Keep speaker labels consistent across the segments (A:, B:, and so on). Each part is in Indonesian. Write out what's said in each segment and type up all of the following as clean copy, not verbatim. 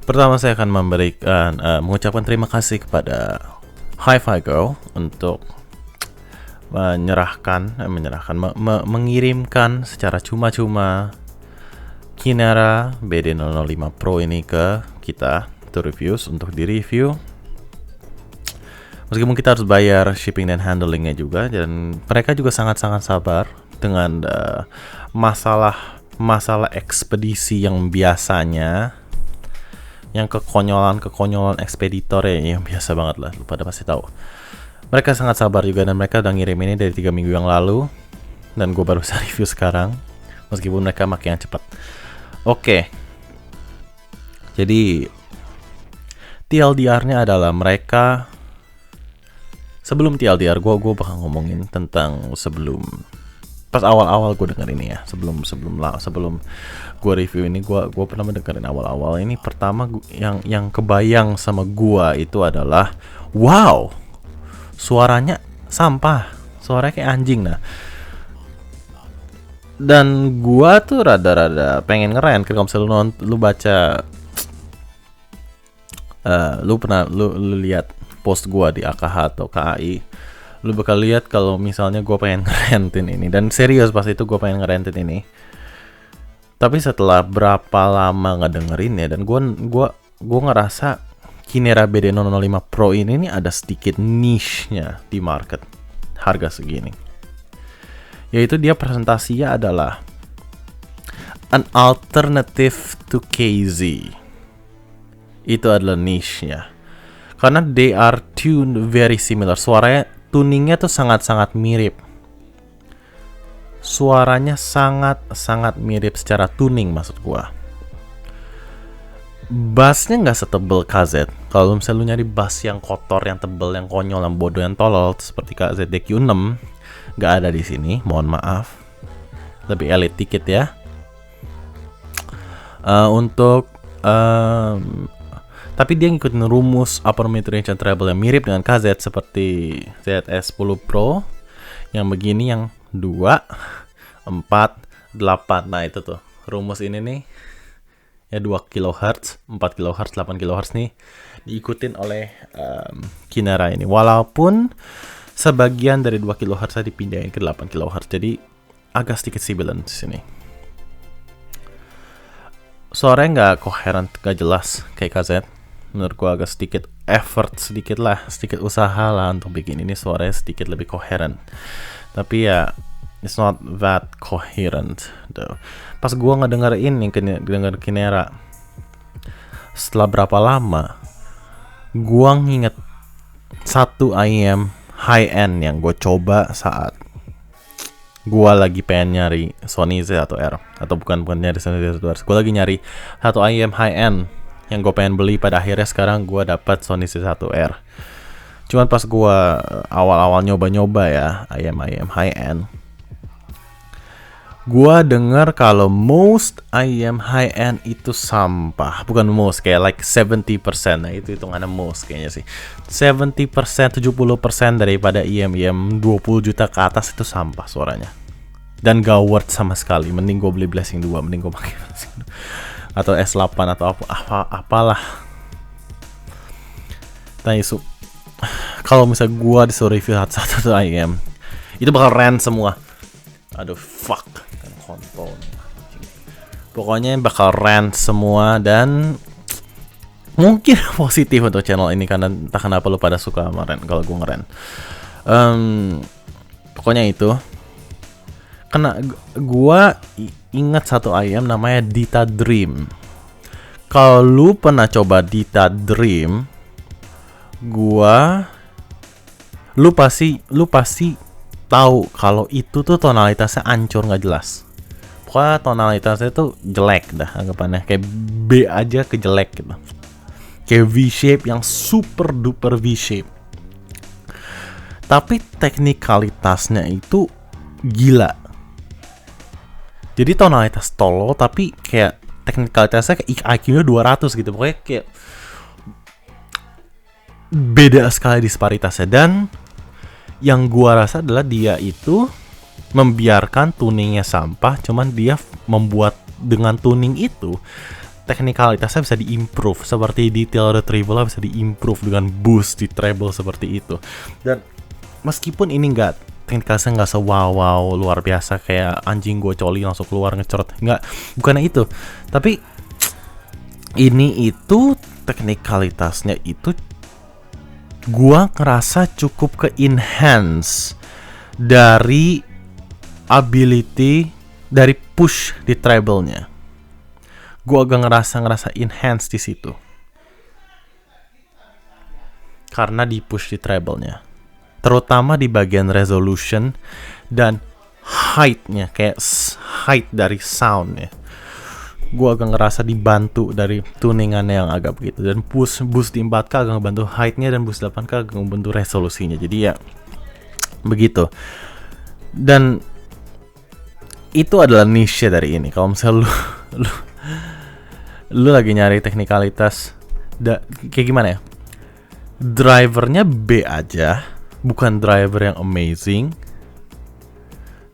A: Pertama saya akan mengucapkan terima kasih kepada Hi-Fi Girl untuk mengirimkan secara cuma-cuma Kinera BD005 Pro ini ke kita to reviews untuk di-review. Meskipun kita harus bayar shipping dan handlingnya juga, dan mereka juga sangat-sangat sabar dengan masalah ekspedisi yang biasanya, yang kekonyolan ekspeditor ya, yang biasa banget lah, lu pada pasti tahu. Mereka sangat sabar juga, dan mereka udah ngirim ini dari 3 minggu yang lalu, dan gue baru bisa review sekarang, meskipun mereka makin cepat. Oke. Jadi TLDR-nya adalah mereka, sebelum TLDR gue bakal ngomongin tentang pas awal-awal gue denger ini ya, sebelum gue review ini, gue pernah mendengarin awal-awal ini. Pertama yang kebayang sama gue itu adalah, wow, suaranya sampah, suaranya kayak anjing. Nah, dan gue tuh rada-rada pengen ngeren kalau misalnya lu baca, lu lihat post gue di AKH atau KAI, lu bakal lihat kalau misalnya gue pengen ngerentin ini, dan serius pas itu gue pengen ngerentin ini. Tapi setelah berapa lama ngedengerin ya, dan gue ngerasa Kinera BD005 Pro ini ada sedikit niche-nya di market harga segini. Yaitu dia presentasinya adalah an alternative to KZ. Itu adalah niche-nya. Karena they are tuned very similar. Tuningnya tuh sangat-sangat mirip. Suaranya sangat-sangat mirip secara tuning, maksud gua. Bassnya nggak setebel KZ. Kalau misalnya lu nyari bass yang kotor, yang tebel, yang konyol, yang bodoh, yang tolol seperti KZ DQ6, nggak ada di sini. Mohon maaf. Lebih elite dikit ya. Tapi dia ngikutin rumus upper mid range and treble yang mirip dengan KZ, seperti ZS10 Pro yang begini, yang 2, 4, 8. Nah itu tuh rumus ini nih ya, 2 kHz, 4 kHz, 8 kHz nih diikutin oleh Kinera ini. Walaupun sebagian dari 2 kHz dipindahin ke 8 kHz, jadi agak sedikit sibilan di sini. Suaranya nggak koheren, nggak jelas kayak KZ. Menurut gua agak sedikit sedikit usaha lah untuk bikin ini suaranya sedikit lebih koheren. Tapi ya, it's not that coherent though. Pas gua ngedengerin Kinera, setelah berapa lama, gua nginget satu IM high end yang gue coba saat gue lagi pengen nyari Sony Z1R, atau bukan nyari Sony Z1R, gue lagi nyari satu IM high end yang gue pengen beli. Pada akhirnya sekarang gue dapat Sony Z1R. Cuman pas gue awal-awal nyoba ya IM high end, gue denger kalau most IM high end itu sampah. Bukan most, kayak like 70%. Nah itu hitungannya most kayaknya sih. 70%, 70% daripada IM 20 juta ke atas itu sampah suaranya. Dan gak worth sama sekali. Mending gue beli Blessing 2, mending gue pakai Blessing 2. Atau S8 atau apalah. Nah Yusuf, kalau misalnya gue disuruh review satu IM, itu bakal rant semua. Aduh fuck, kontol. Pokoknya bakal rant semua, dan mungkin positif untuk channel ini karena entah kenapa lu pada suka sama rant kalau gue ngerant. Pokoknya itu. Karena gue ingat satu IM namanya Dita Dream. Kalau lu pernah coba Dita Dream, lu pasti tahu kalau itu tuh tonalitasnya ancur, nggak jelas. Pokoknya tonalitasnya tuh jelek dah, anggapannya kayak B aja kejelek gitu, kayak V-shape yang super duper V-shape. Tapi teknikalitasnya itu gila. Jadi tonalitas tolol tapi kayak teknikalitasnya kayak IQ-nya 200 gitu. Pokoknya kayak beda sekali disparitasnya. Dan yang gua rasa adalah dia itu membiarkan tuningnya sampah, cuman dia membuat dengan tuning itu teknikalitasnya bisa diimprove, seperti detail retrieval bisa diimprove dengan boost di treble seperti itu. Dan meskipun ini teknikalitasnya nggak wow luar biasa kayak anjing gue coli langsung keluar ngecerot, bukan itu, tapi ini itu teknikalitasnya itu gua ngerasa cukup ke enhance dari ability dari push di treble-nya. Gua agak ngerasa enhance di situ. Karena di push di treble-nya. Terutama di bagian resolution dan height-nya, kayak height dari sound-nya. Gua agak ngerasa dibantu dari tuningannya yang agak begitu. Dan boost di 4K agak ngebantu height-nya, dan boost 8K agak ngebantu resolusinya. Jadi ya begitu. Dan itu adalah niche dari ini. Kalau misalnya lu lagi nyari teknikalitas kayak gimana ya? Drivernya B aja, bukan driver yang amazing.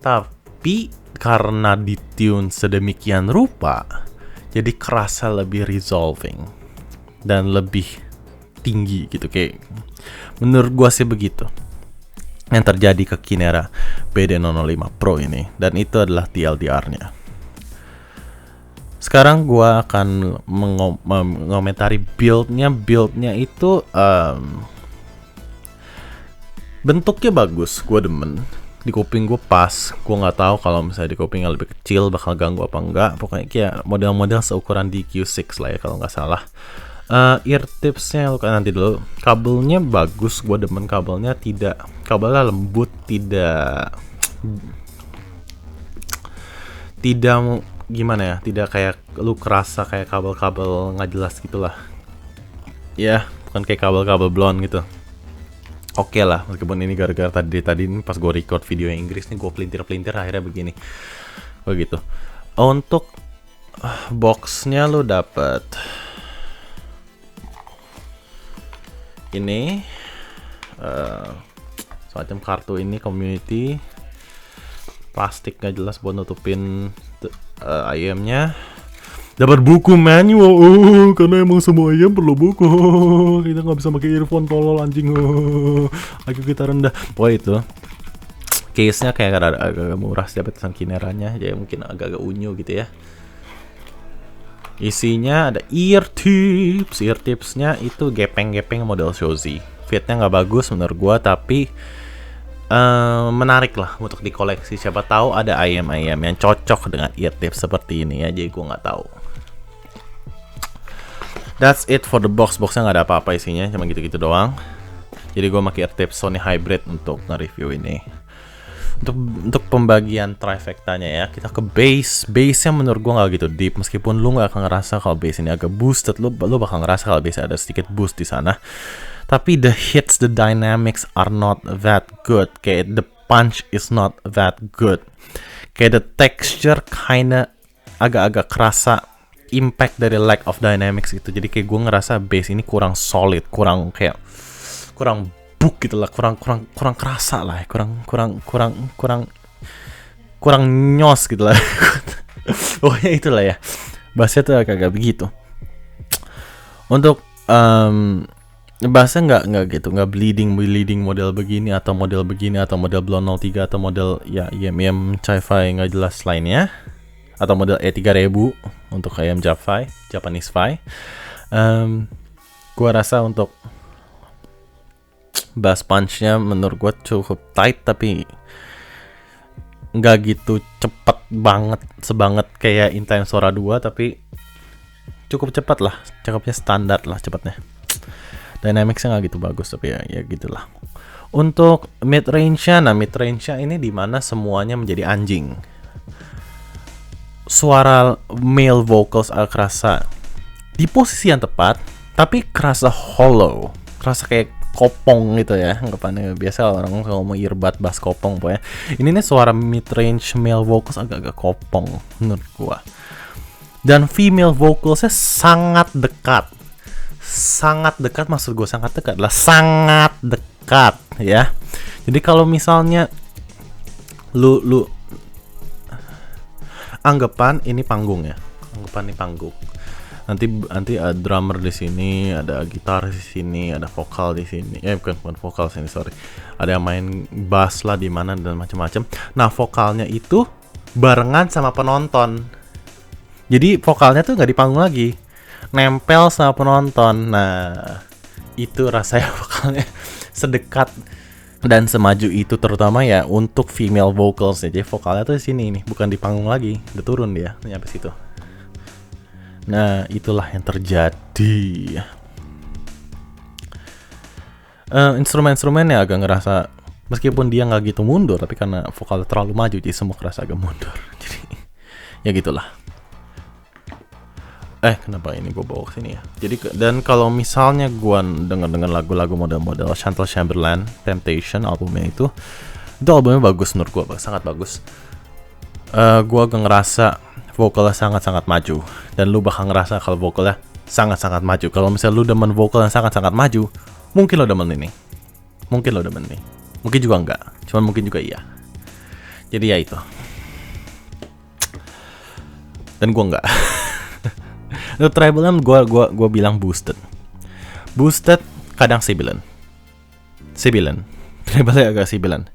A: Tapi karena ditune sedemikian rupa, jadi kerasa lebih resolving dan lebih tinggi gitu, kayak menurut gua sih begitu yang terjadi ke Kinera BD005 Pro ini, dan itu adalah TLDR-nya. Sekarang gua akan mengomentari build-nya itu bentuknya bagus, gua demen. Di kuping gue pas, gue nggak tahu kalau misalnya di kupingnya lebih kecil bakal ganggu apa enggak. Pokoknya kayak model-model seukuran DQ6 lah ya kalau nggak salah. Ear tipsnya nanti dulu. Kabelnya bagus, gue demen kabelnya, kabelnya lembut, tidak gimana ya, tidak kayak lu kerasa kayak kabel-kabel nggak jelas gitulah. Ya, bukan kayak kabel-kabel blonde gitu. Oke lah, meskipun ini gara-gara tadi ini pas gue record video yang Inggris nih, gue pelintir akhirnya begini. Begitu. Untuk boxnya lo dapet ini semacam kartu ini community, plastik gak jelas buat nutupin ayamnya. Dapat buku manual, karena emang semua ayam perlu buku. Kita nggak bisa pakai earphone tolol anjing. IQ kita rendah. Pokoknya itu case-nya kayak agak murah sih, pesan Kineranya, jadi mungkin agak unyu gitu ya. Isinya ada ear tipsnya itu gepeng model Shozi. Fitnya nggak bagus menurut gua, tapi menarik lah untuk dikoleksi. Siapa tahu ada ayam-ayam yang cocok dengan ear tips seperti ini ya. Jadi gua nggak tahu. That's it for the box. Boxnya nggak ada apa-apa isinya, cuma gitu-gitu doang. Jadi gue pakai ear tips Sony Hybrid untuk nge-review ini. Untuk pembagian trifectanya ya, kita ke base-nya menurut gue nggak gitu deep. Meskipun lu nggak akan ngerasa kalau base ini agak boosted, lu bakal ngerasa kalau base ada sedikit boost di sana. Tapi the hits, the dynamics are not that good. Kayak the punch is not that good. Kayak the texture kinda agak-agak kerasa impact dari lack of dynamics gitu. Jadi kayak gue ngerasa base ini kurang solid, kurang book gitu lah, kurang kerasa lah, kurang nyos gitu lah. Pokoknya itulah ya, bassnya tuh agak begitu. Untuk bassnya nggak bleeding model begini atau model Blonde 03 atau model ya IM Chi-Fi nggak jelas lainnya, atau model E3000 untuk IM Japanese Fi. Gua rasa untuk bass punch-nya menurut gue cukup tight, tapi nggak gitu cepet banget sebanget kayak Intime Sora 2, tapi cukup cepat lah, cakepnya standar lah cepatnya. Dynamics-nya nggak gitu bagus, tapi ya gitulah. Untuk mid range-nya ini dimana semuanya menjadi anjing. Suara male vocals agak kerasa di posisi yang tepat, tapi kerasa hollow, kerasa kayak kopong gitu ya, anggapannya biasa orang kalau mau earbud bass kopong pokoknya. Ini nih suara mid range male vocals agak-agak kopong menurut gua. Dan female vocalsnya sangat dekat, maksud gue sangat dekat lah, sangat dekat ya. Jadi kalau misalnya lu anggapan ini panggung ya, Nanti ada drummer di sini, ada gitar di sini, ada vokal di sini. Bukan vokal sini, sorry. Ada yang main bass lah di mana dan macam-macam. Nah, vokalnya itu barengan sama penonton. Jadi vokalnya tuh nggak di panggung lagi, nempel sama penonton. Nah, itu rasanya vokalnya sedekat dan semaju itu, terutama ya untuk female vocals. Jadi vokalnya tuh di sini nih, bukan di panggung lagi, udah turun dia nyampe situ. Nah, itulah yang terjadi. Instrumen-instrumennya agak ngerasa, meskipun dia nggak gitu mundur, tapi karena vokalnya terlalu maju, jadi semua kerasa agak mundur. Jadi, ya gitulah. Kenapa ini gue bawa ke sini ya? Jadi, dan kalau misalnya gue denger lagu-lagu model-model Chantal Chamberlain, Temptation, albumnya itu albumnya bagus menurut gue, sangat bagus. Gue agak ngerasa vokalnya sangat-sangat maju, dan lu bakal ngerasa kalau vokalnya sangat-sangat maju. Kalau misalnya lu demen vokal yang sangat-sangat maju, mungkin lo demen ini, mungkin juga enggak, cuman mungkin juga iya. Jadi ya itu, dan gue enggak. Untuk treble-nya gue bilang boosted, kadang sibilan, treble-nya agak sibilan.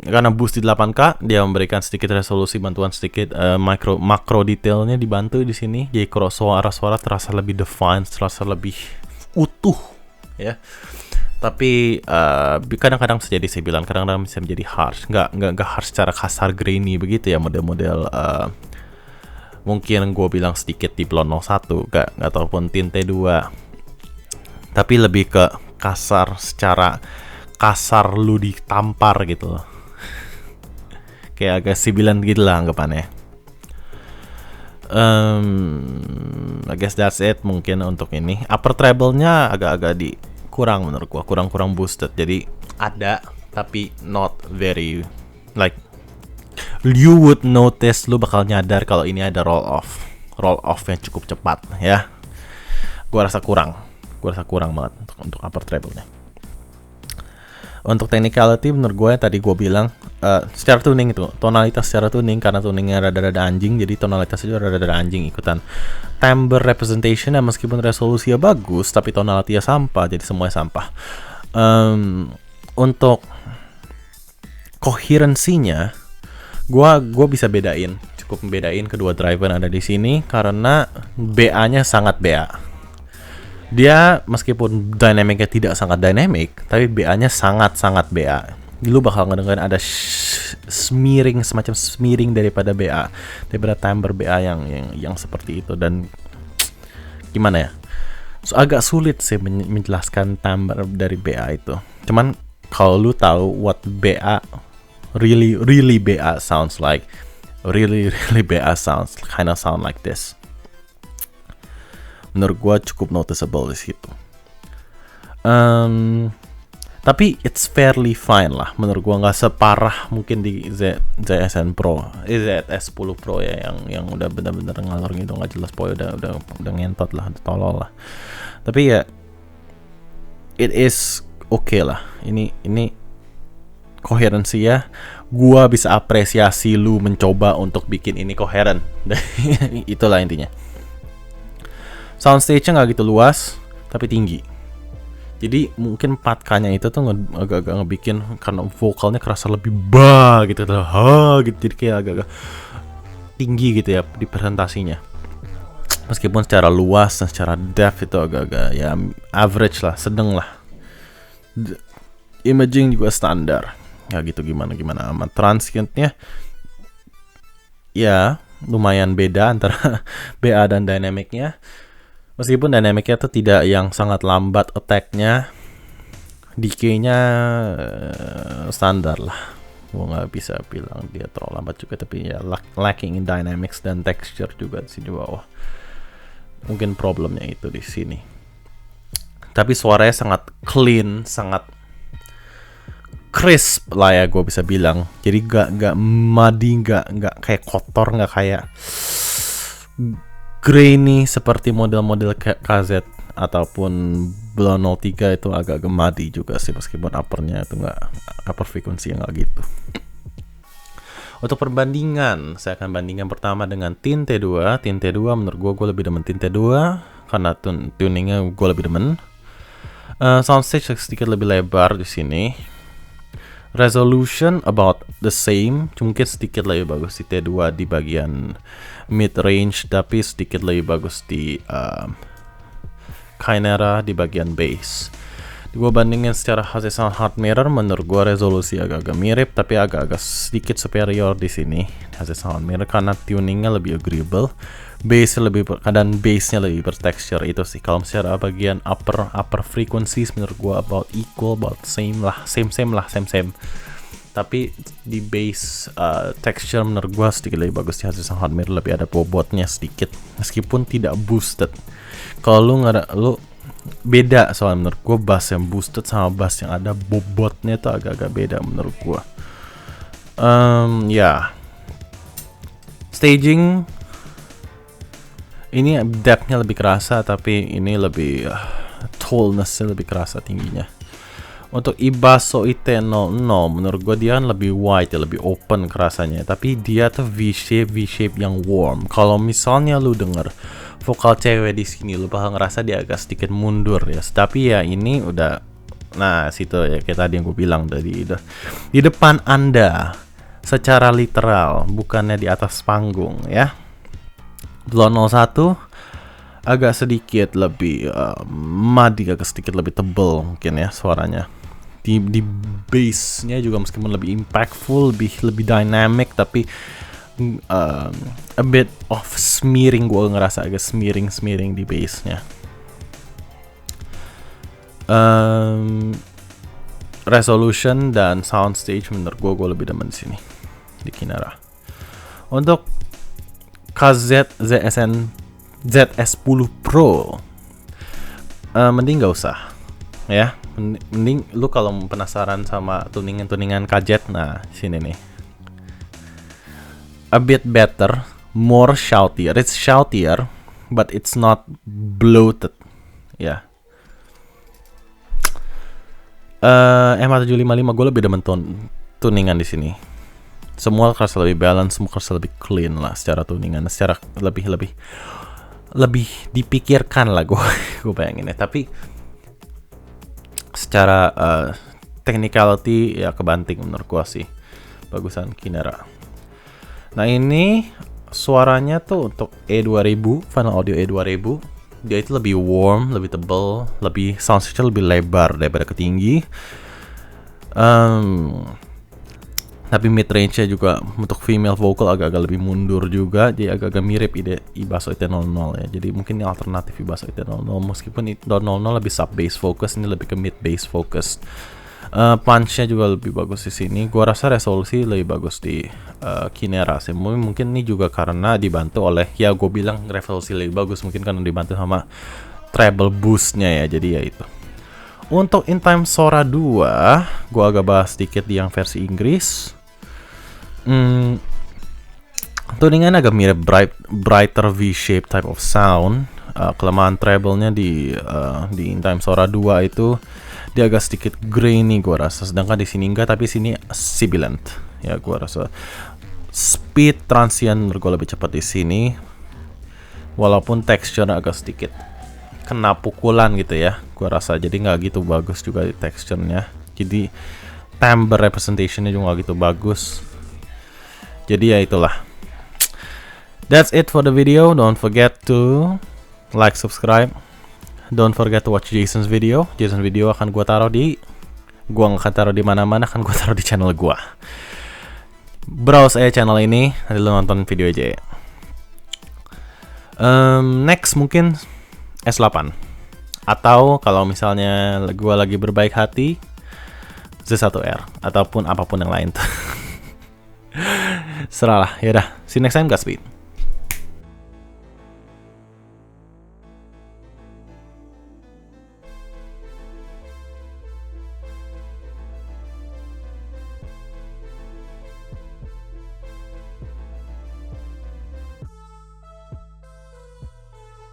A: Karena boost di 8K, dia memberikan sedikit resolusi, bantuan sedikit makro detailnya dibantu di sini. Jadi suara-suara terasa lebih define, terasa lebih utuh, ya. Tapi kadang-kadang bisa jadi sibilan, kadang-kadang bisa menjadi harsh. Nggak harsh secara kasar, grainy begitu ya, model-model mungkin gue bilang sedikit di Blonde 01, nggak ataupun Tinte 2. Tapi lebih ke kasar, secara kasar lu ditampar gitu. Kayak agak sibilan gitu lah anggapannya. I guess that's it mungkin untuk ini. Upper treble-nya agak-agak kurang menurut gua, kurang boosted. Jadi ada tapi not very, like you would notice, lu bakal nyadar kalau ini ada roll off yang cukup cepat ya. Gua rasa kurang banget untuk upper treble-nya. Untuk technicality menurut gue tadi gue bilang secara tuning itu, tonalitas secara tuning, karena tuningnya rada-rada anjing, jadi tonalitas itu rada-rada anjing ikutan. Timbre representation meskipun resolusinya bagus, tapi tonalitinya sampah, jadi semuanya sampah. Untuk koherensinya, gue bisa cukup membedain kedua driver yang ada di sini karena BA-nya sangat BA. Dia meskipun dinamiknya tidak sangat dynamic, tapi BA-nya sangat-sangat BA. Lu bakal ngedengerin ada semacam smearing daripada timbre BA yang seperti itu. Dan gimana ya? Agak sulit sih menjelaskan timbre dari BA itu. Cuman kalau lu tahu what BA really BA sounds like, really BA sounds like this. Menurut gue cukup noticeable di situ. Tapi it's fairly fine lah. Menurut gue nggak separah mungkin di ZS10 Pro ya, yang udah benar-benar ngalor gitu, nggak jelas, udah ngentot lah, udah tolol lah. Tapi ya it is okay lah. Ini koherensi ya. Gue bisa apresiasi lu mencoba untuk bikin ini koheren. Itulah intinya. Soundstage-nya nggak gitu luas, tapi tinggi. Jadi mungkin 4K-nya itu tuh agak-agak ngebikin, karena vokalnya kerasa lebih gitu, jadi kayak agak-agak tinggi gitu ya di presentasinya. Meskipun secara luas dan secara depth itu agak-agak ya average lah, sedang lah. Imaging juga standar. Ya gitu, gimana amat. Transientnya ya lumayan beda antara BA dan dynamicnya. Meskipun dynamicnya tuh tidak yang sangat lambat attack-nya, decay-nya standar lah. Gue nggak bisa bilang dia terlalu lambat juga, tapi ya lacking in dynamics dan texture juga di sini bawah. Mungkin problemnya itu di sini. Tapi suaranya sangat clean, sangat crisp lah ya gue bisa bilang. Jadi nggak muddy, nggak kayak kotor, nggak kayak grainy seperti model-model KZ ataupun Blonde 03 itu agak gemadi juga sih, meskipun uppernya itu nggak, upper frequency nggak gitu. Untuk perbandingan, saya akan bandingkan pertama dengan Tint T2. Tint T2 menurut gue lebih demen Tint T2 karena tuningnya gue lebih demen. Soundstage sedikit lebih lebar di sini. Resolution about the same, mungkin sedikit lebih bagus di T2 di bagian mid range, tapi sedikit lebih bagus di Chimera di bagian bass. Gue bandingin secara hasil sound hard mirror, menurut gue resolusi agak-agak mirip, tapi agak-agag sedikit superior di sini hasil sound mirror karena tuningnya lebih agreeable, bassnya lebih dan bassnya lebih bertekstur. Itu sih kalau secara bagian upper frequencies menurut gue about equal, about same. Tapi di bass texture menurut gue sedikit lebih bagus di hasil sound hard mirror, lebih ada bobotnya sedikit meskipun tidak boosted. Kalau lu beda soalnya menurut gue bass yang boosted sama bass yang ada bobotnya itu agak-agak beda menurut gue. Staging ini depthnya lebih kerasa, tapi ini lebih tallnessnya lebih kerasa tingginya. Untuk Ibasso IT00 menurut gue dia lebih wide ya, lebih open kerasanya, tapi dia tuh V-shape yang warm. Kalau misalnya lu denger vokal cewek di sini, lu bakal ngerasa dia agak sedikit mundur ya. Tapi ya ini udah, nah situ ya kayak tadi yang gue bilang tadi, di depan Anda secara literal, bukannya di atas panggung ya. Blow 01 agak sedikit lebih muddy, agak sedikit lebih tebal mungkin ya suaranya. Di bassnya juga meskipun lebih impactful, lebih dynamic, tapi a bit of smearing, gue ngerasa agak smearing di bassnya. Resolution dan soundstage menurut gue lebih demen di sini di Chimera. Untuk KZ ZS10 Pro mending gak usah ya. Mending lu kalau penasaran sama tuningan KZ, nah sini nih. A bit better, more shoutier. It's shoutier, but it's not bloated. Ya. MH755 gue lebih demen tuningan di sini. Semua kerasa lebih balance, semua kerasa lebih clean lah secara tuningan, secara lebih dipikirkan lah gue bayangin ya. Tapi secara technicality ya kebanting menurut gue sih bagusan Chimera. Nah ini suaranya tuh untuk E2000, Final Audio E2000, dia itu lebih warm, lebih tebal, lebih soundstage lebih lebar daripada ketinggi. Tapi mid range-nya juga untuk female vocal agak-agak lebih mundur juga, jadi agak-agak mirip ide Ibasso IT00 ya. Jadi mungkin ini alternatif Ibasso IT00, meskipun IT00 lebih sub bass focus, ini lebih ke mid bass focus. Punch-nya juga lebih bagus di sini. Gua rasa resolusi lebih bagus di Chimera sih. Mungkin ini juga karena dibantu oleh, ya gue bilang resolusi lebih bagus mungkin karena dibantu sama treble boost-nya ya. Jadi ya itu. Untuk In Time Sora 2, gua agak bahas sedikit di yang versi Inggris. Tuningan agak mirip brighter V-shape type of sound. Kelemahan treble-nya di In Time Sora 2 itu dia agak sedikit grainy gua rasa, sedangkan di sini enggak, tapi sini sibilant. Ya gua rasa speed transient menurut gua lebih cepat di sini. Walaupun texture agak sedikit kena pukulan gitu ya, gua rasa jadi nggak gitu bagus juga di texture-nya. Jadi timbre representation-nya juga nggak gitu bagus. Jadi ya itulah. That's it for the video. Don't forget to like, subscribe. Don't forget to watch Jason's video. Jason's video akan gua taruh nggak akan taruh di mana-mana, akan gua taruh di channel gua. Browse aja channel ini, nanti lu nonton video aja ya. Next mungkin S8, atau kalau misalnya gue lagi berbaik hati Z1R ataupun apapun yang lain tuh. Serahlah, yaudah, see you next time, Godspeed.